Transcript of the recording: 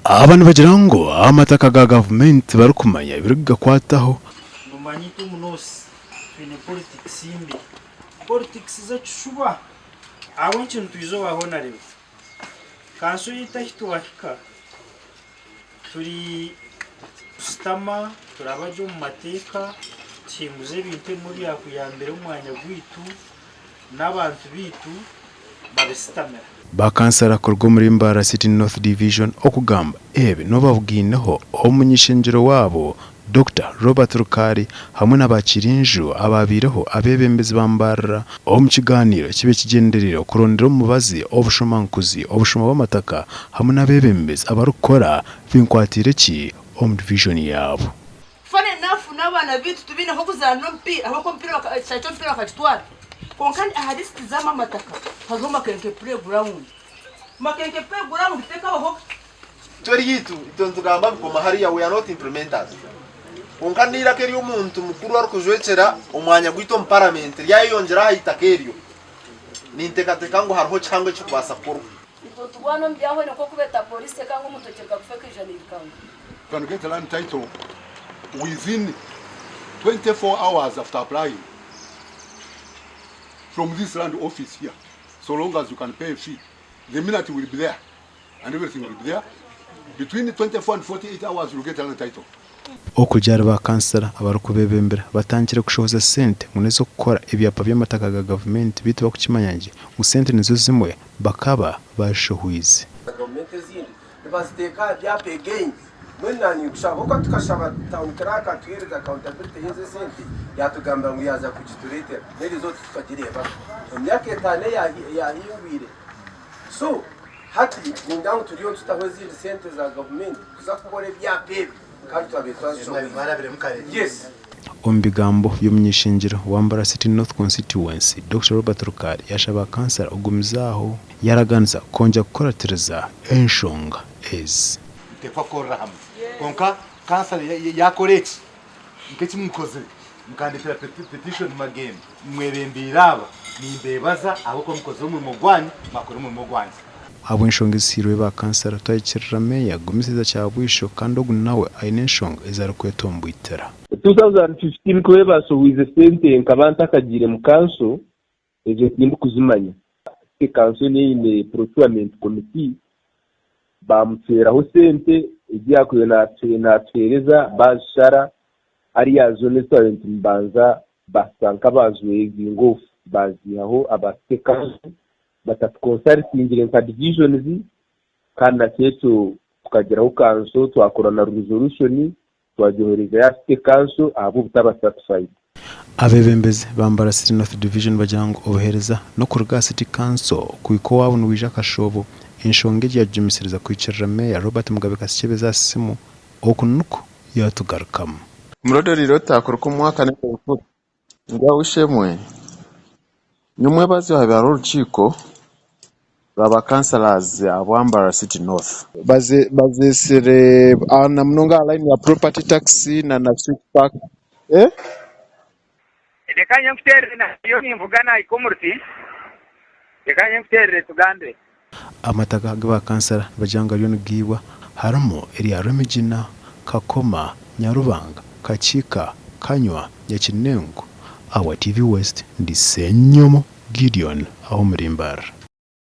abantu bagira ngo amataka ga government barukumanya birugakwataho mumanyi tumunosi twine politics imbi politics zacuba aho ikintu tuizo wabona rero kanso yitahitwahika turi stama turabajo mu mateka kinguze binte muri yakuyambere umwanya gwitu n'abantu bitu babistamera bakansara korgo muri MBARARA City North Division okugamba ebe no babwineho omunyishengero wabo Dr. Robert Rukari hamwe n'abakirinju ababireho abebembezi b'MBARARA mu kiganiro kibe kigenderero kurondera umubazi Obushomankuzi Obushomankuzi hamwe n'abebembezi abarukora binkwatire ki North Divijoni yabo fane nafu n'abana bitu tubine ho kuzana mpira aho kompira cyacho mpira bakatwara konkani ahadisi zama mataka hazo makenke playground teka ho tori yitu tugamba bikoma hariya we are not implementers konkani irakeri umuntu mukuru wari kujwecera umwanya gwito mu parliament yayongera hayitakerio nintekateka ngo hariho cyangwa cyo kubasa kuru tugwana mbyaho ne ko kubeta police kanga umutokerwa gufeka ijana ibikanga can get a land title within 24 hours after applying from this land office here, so long as you can pay a fee. The minute will be there, and everything will be there. Between 24 and 48 hours, you'll get a land title. Okujara ba kansara abarukubebembera batangire kushoza sente munezo gukora ibyapa by'amataka ga government bitu bakukimanyanje mu sente nizo zimwe bakaba bashohuize government zindi baziteka byapa again mwenani kushaka uko tukashaba town track atuhereza accountability yeze sente yatugamba ngo yaza kugiturete neri zo tukagireba imyaka etane yahimbire so hati nindango turiyo tutahwe zindi sente za government kuza kubore byapebe kandi twabitwazo yes ombigambo y'umunyishingiro wa MBARARA City North Constituency Dr. Robert Rukari yashaba kansara ugumizaho yaraganza konja gukoratereza enshonga ez tekwa koraham konka kansara ya correct nkeki mukoze mukanditira petition magame mwebembiraba nimbebaza abo ko mukoze mu mugwanyi makuru mu mugwanyi abo enshonga isirwe ba kansara twayikirira meya gumisiza cyabwisho kandi nawe ayine enshonga izarukwetombwitera 2015 kwe basubize sente nkabanta kagire mu kanso eje nimba kuzimanya ke kanso ni procurement committee bamuteraho sente igiyakuye na tereza bashara ari ya zone talent mbanza basanka bazwe ingofu bazihaho abateka batatu consulting nka divisions kana cyeto tukageraho kanso twakorana resolution twajohereza ya state council abo butaba satisfied abebembezi b'MBARARA City North Division bajango obuheereza no ku City Council kuiko wabo nuwija kashobo enshonge ya jimisiriza kwicirira meya Robert Mugabe Kasibeza simu okunuko yatugarukamo murodoriro takuruko mwaka ne kuvuga ngo ushemwe nyumwe bazi habaro urukiko raba councillors abo MBARARA City North bazesere ana mnonga line ya property tax na street park ekanya mftere na yo nimvugana ikomurti ekanya mftere tugande amataka ga kansara bajanga ryo ngiwa harimo eri Remigina Kakoma Nyarubanga Kachika Kanywa Nyakinengo awa TV West ndisenyomo Gideon aho muri MBARARA.